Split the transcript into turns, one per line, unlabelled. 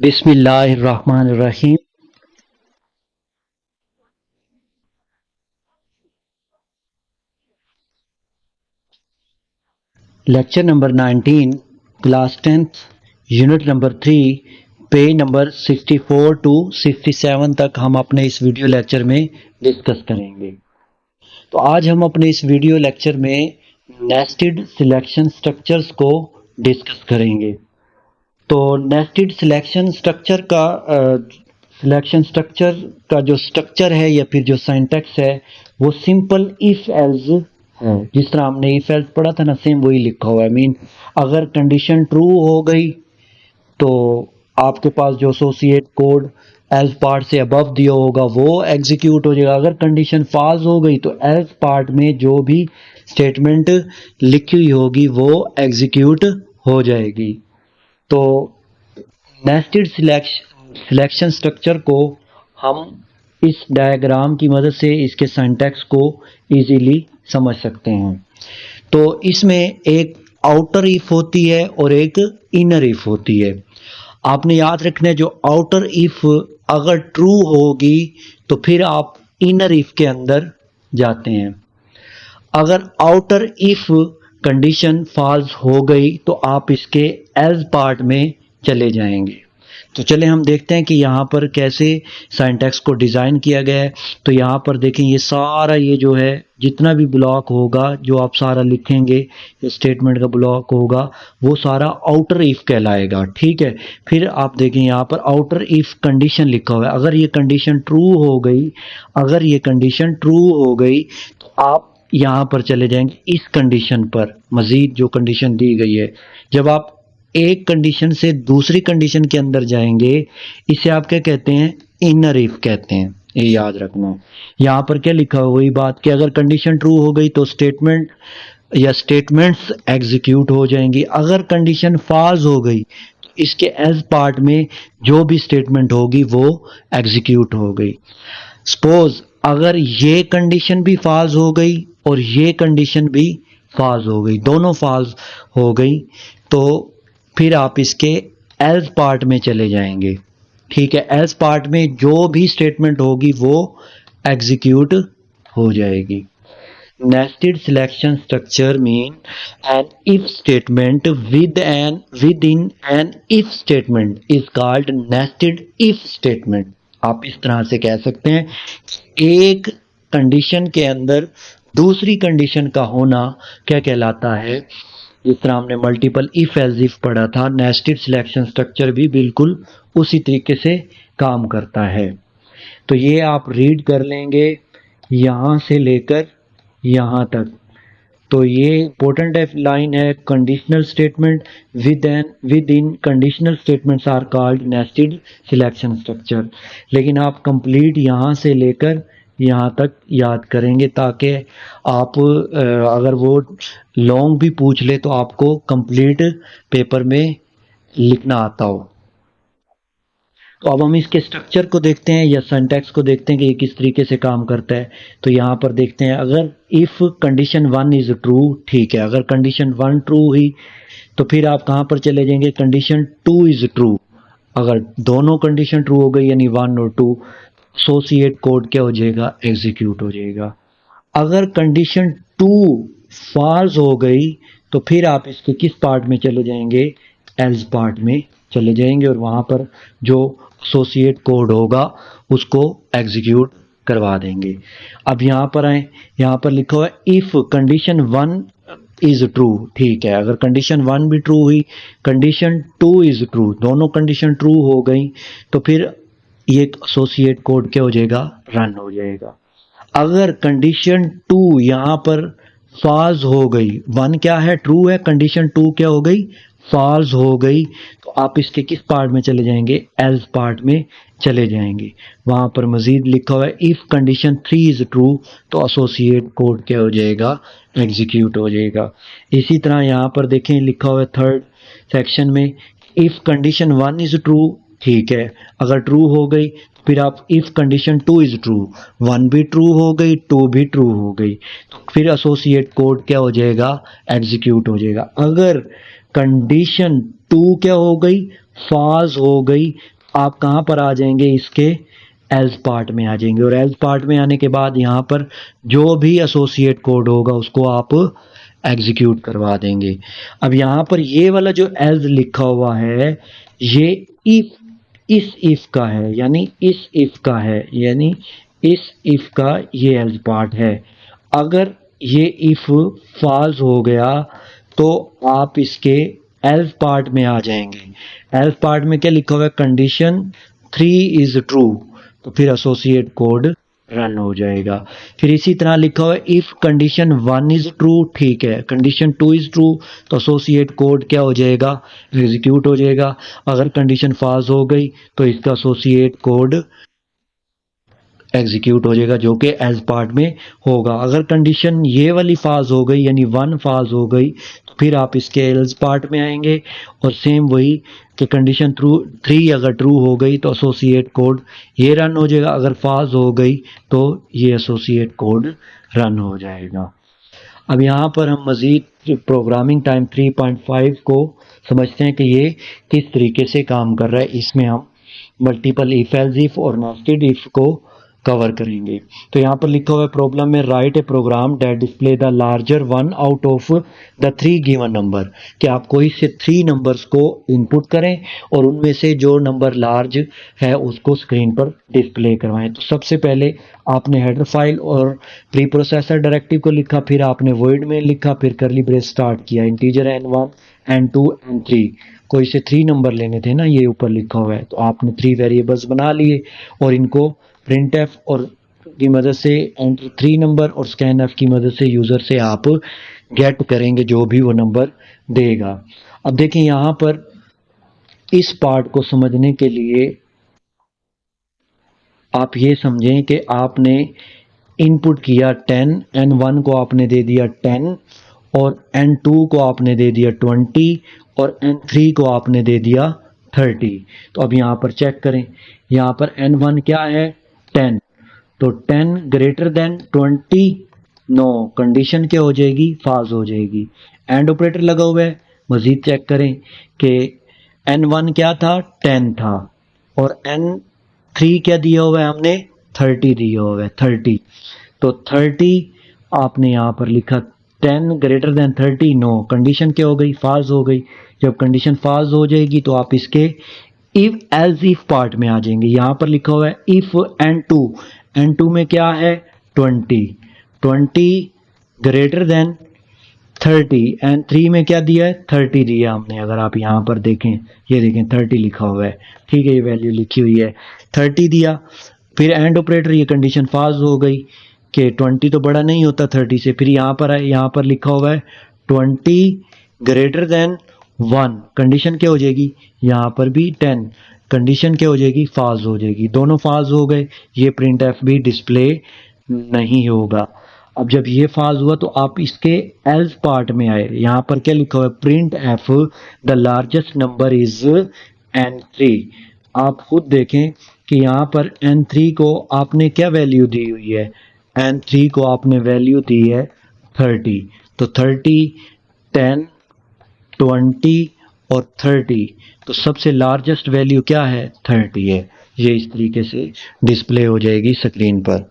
बिस्मिल्लाहिर्रहमानिर्रहीम। Lecture number 19, class 10th, unit number 3, page number 64 to 67 तक हम अपने इस वीडियो लेक्चर में डिस्कस करेंगे। तो आज हम अपने इस वीडियो लेक्चर में नेस्टेड सिलेक्शन स्ट्रक्चर्स को डिस्कस करेंगे। तो नेस्टेड सिलेक्शन स्ट्रक्चर का जो स्ट्रक्चर है या फिर जो सिंटैक्स है वो सिंपल इफ एल्स है। जिस तरह हमने इफ एल्स पढ़ा था ना, सेम वही लिखा हुआ है। मीन अगर कंडीशन ट्रू हो गई तो आपके पास जो एसोसिएट कोड एल्स पार्ट से अबव दिया होगा वो एग्जीक्यूट हो जाएगा। अगर कंडीशन फॉल्स हो गई तो एल्स पार्ट में जो भी स्टेटमेंट लिखी हुई होगी वो एग्जीक्यूट हो जाएगी। तो नेस्टेड सिलेक्शन स्ट्रक्चर को हम इस डायग्राम की मदद से इसके सिंटैक्स को इजीली समझ सकते हैं। तो इसमें एक आउटर इफ होती है और एक इनर इफ होती है। आपने याद रखना है, जो आउटर इफ अगर ट्रू होगी तो फिर आप इनर इफ के अंदर जाते हैं। अगर आउटर इफ कंडीशन फॉल्स हो गई तो आप इसके एल्स पार्ट में चले जाएंगे। तो चले हम देखते हैं कि यहाँ पर कैसे सिंटैक्स को डिज़ाइन किया गया है। तो यहाँ पर देखें, ये सारा ये जो है जितना भी ब्लॉक होगा जो आप सारा लिखेंगे, स्टेटमेंट का ब्लॉक होगा वो सारा आउटर इफ कहलाएगा। ठीक है, फिर आप देखें यहाँ पर आउटर इफ कंडीशन लिखा हुआ है। अगर ये कंडीशन ट्रू हो गई, अगर ये कंडीशन ट्रू हो गई तो आप यहाँ पर चले जाएंगे इस कंडीशन पर, मजीद जो कंडीशन दी गई है। जब आप एक कंडीशन से दूसरी कंडीशन के अंदर जाएंगे, इसे आप क्या कहते हैं, इनर इफ कहते हैं। ये याद रखना। यहाँ पर क्या लिखा हुआ, वही बात कि अगर कंडीशन ट्रू हो गई तो स्टेटमेंट या स्टेटमेंट्स एग्जीक्यूट हो जाएंगी। अगर कंडीशन फॉल्स हो गई तो इसके एज पार्ट में जो भी स्टेटमेंट होगी वो एग्जीक्यूट हो गई। सपोज अगर ये कंडीशन भी फॉल्स हो गई और ये कंडीशन भी फॉल्स हो गई, दोनों फॉल्स हो गई, तो फिर आप इसके एल्स पार्ट में चले जाएंगे। ठीक है, एल्स पार्ट में जो भी स्टेटमेंट होगी वो एग्जीक्यूट हो जाएगी। Nested selection structure mean an if statement within an if statement is called nested if statement. आप इस तरह से कह सकते हैं, एक कंडीशन के अंदर दूसरी कंडीशन का होना क्या कहलाता है। जिस तरह हमने मल्टीपल इफ एल्स इफ पढ़ा था, नेस्टेड सिलेक्शन स्ट्रक्चर भी बिल्कुल उसी तरीके से काम करता है। तो ये आप रीड कर लेंगे यहाँ से लेकर यहाँ तक। तो ये इंपॉर्टेंट लाइन है, conditional statement within conditional statements are called nested selection structure. लेकिन आप कंप्लीट यहाँ से लेकर यहाँ तक याद करेंगे ताकि आप अगर वो लॉन्ग भी पूछ ले तो आपको कंप्लीट पेपर में लिखना आता हो। तो अब हम इसके स्ट्रक्चर को देखते हैं या सिंटैक्स को देखते हैं कि ये किस तरीके से काम करता है। तो यहाँ पर देखते हैं, अगर इफ कंडीशन 1 इज ट्रू, ठीक है, अगर कंडीशन 1 ट्रू हुई तो फिर आप कहाँ पर चले जाएंगे, कंडीशन 2 इज ट्रू। अगर दोनों कंडीशन ट्रू हो गई यानी 1 और 2, एसोसिएट कोड क्या हो जाएगा, एग्जीक्यूट हो जाएगा। अगर कंडीशन 2 फॉल्स हो गई तो फिर आप इसके किस पार्ट में चले जाएंगे, एल्स पार्ट में चले जाएंगे और वहां पर जो एसोसिएट कोड होगा उसको एग्जीक्यूट करवा देंगे। अब यहाँ पर आए, यहाँ पर लिखा हुआ है इफ कंडीशन 1 इज ट्रू। ठीक है, अगर कंडीशन 1 भी ट्रू हुई, कंडीशन 2 इज ट्रू, दोनों कंडीशन ट्रू हो गई तो फिर ये एसोसिएट कोड क्या हो जाएगा, रन हो जाएगा। अगर कंडीशन 2 यहाँ पर फॉल्स हो गई, 1 क्या है, ट्रू है, कंडीशन 2 क्या हो गई, फॉल्स हो गई, तो आप इसके किस पार्ट में चले जाएंगे, एल्स पार्ट में चले जाएंगे। वहां पर मजीद लिखा हुआ है इफ कंडीशन 3 इज ट्रू तो एसोसिएट कोड क्या हो जाएगा, एग्जीक्यूट हो जाएगा। इसी तरह यहाँ पर देखें लिखा हुआ है थर्ड सेक्शन में, इफ कंडीशन 1 इज ट्रू, ठीक है, अगर ट्रू हो गई फिर आप इफ कंडीशन 2 इज ट्रू, 1 भी ट्रू हो गई 2 भी ट्रू हो गई, तो फिर एसोसिएट कोड क्या हो जाएगा, एग्जीक्यूट हो जाएगा। अगर कंडीशन 2 क्या हो गई, फॉल्स हो गई, आप कहाँ पर आ जाएंगे, इसके एल्स पार्ट में आ जाएंगे। और एल्स पार्ट में आने के बाद यहाँ पर जो भी एसोसिएट कोड होगा उसको आप एग्जीक्यूट करवा देंगे। अब यहाँ पर ये वाला जो एल्स लिखा हुआ है ये इफ, इस इफ का है, यानी इस इफ का है, यानी इस इफ का ये एल्स पार्ट है। अगर ये इफ फॉल्स हो गया तो आप इसके एल्स पार्ट में आ जाएंगे। एल्स पार्ट में क्या लिखा हुआ है, कंडीशन 3 इज ट्रू, तो फिर एसोसिएट कोड रन हो जाएगा। फिर इसी तरह लिखा हुआ है इफ कंडीशन 1 इज ट्रू, ठीक है, कंडीशन 2 इज ट्रू, तो एसोसिएट कोड क्या हो जाएगा, एग्जीक्यूट हो जाएगा। अगर कंडीशन फॉल्स हो गई तो इसका एसोसिएट कोड एग्जीक्यूट हो जाएगा, जो कि एज पार्ट में होगा। अगर कंडीशन ये वाली फॉल्स हो गई, यानी 1 फॉल्स हो गई, तो फिर आप इसके एल्स पार्ट में आएंगे और सेम वही कि कंडीशन 3 अगर ट्रू हो गई तो एसोसिएट कोड ये रन हो जाएगा, अगर फॉल्स हो गई तो ये एसोसिएट कोड रन हो जाएगा। अब यहाँ पर हम मज़ीद प्रोग्रामिंग टाइम 3.5 को समझते हैं कि ये किस तरीके से काम कर रहा है। इसमें हम मल्टीपल इफ एल्स इफ और नेस्टेड इफ को कवर करेंगे। तो यहाँ पर लिखा हुआ है प्रॉब्लम में write a program that display the larger one out of the 3 given number, कि आप कोई से 3 नंबर्स को इनपुट करें और उनमें से जो नंबर लार्ज है उसको स्क्रीन पर डिस्प्ले करवाएं। तो सबसे पहले आपने हेडर फाइल और प्री प्रोसेसर डायरेक्टिव को लिखा, फिर आपने वॉइड में लिखा, फिर करली ब्रेस स्टार्ट किया, इंटीजर n1 n2 n3, कोई से 3 नंबर लेने थे ना, ये ऊपर लिखा हुआ है, तो आपने 3 वेरिएबल्स बना लिए और इनको प्रिंट एफ और की मदद से एंटर 3 नंबर और स्कैन एफ की मदद से यूज़र से आप गेट करेंगे जो भी वो नंबर देगा। अब देखें यहाँ पर इस पार्ट को समझने के लिए आप ये समझें कि आपने इनपुट किया 10, n1 को आपने दे दिया 10 और n2 को आपने दे दिया 20 और n3 को आपने दे दिया 30। तो अब यहाँ पर चेक करें, यहाँ पर n1 क्या है 10, तो 10 ग्रेटर देन 20, नो, कंडीशन क्या हो जाएगी, फॉल्स हो जाएगी। एंड ऑपरेटर लगा हुआ है, मजीद चेक करें कि n1 क्या था 10 था और n3 क्या दिया हुआ है हमने 30 दिया हुआ है 30, तो 30 आपने यहाँ पर लिखा 10 ग्रेटर देन 30, नो, कंडीशन क्या हो गई, फॉल्स हो गई। जब कंडीशन फॉल्स हो जाएगी तो आप इसके इफ एल्स इफ पार्ट में आ जाएंगे। यहाँ पर लिखा हुआ है इफ n2 में क्या है 20 ग्रेटर देन 30, n3 में क्या दिया है 30 दिया हमने। अगर आप यहाँ पर देखें, ये देखें 30 लिखा हुआ है, ठीक है, ये वैल्यू लिखी हुई है 30 दिया। फिर एंड ऑपरेटर, ये कंडीशन फॉल्स हो गई कि 20 तो बड़ा नहीं होता 30 से, फिर यहाँ पर है, यहाँ पर लिखा हुआ है 20 ग्रेटर देन 1, कंडीशन क्या हो जाएगी, यहाँ पर भी 10, कंडीशन क्या हो जाएगी, फॉल्स हो जाएगी। दोनों फॉल्स हो गए, ये प्रिंट एफ भी डिस्प्ले नहीं होगा। अब जब ये फॉल्स हुआ तो आप इसके एल्स पार्ट में आए, यहाँ पर क्या लिखा हुआ है print F the largest number is n3। आप खुद देखें कि यहाँ पर n3 को आपने क्या वैल्यू दी हुई है, n3 को आपने वैल्यू दी है 30, तो 30, 10, 20 और 30, तो सबसे लार्जेस्ट वैल्यू क्या है 30 है। ये इस तरीके से डिस्प्ले हो जाएगी स्क्रीन पर।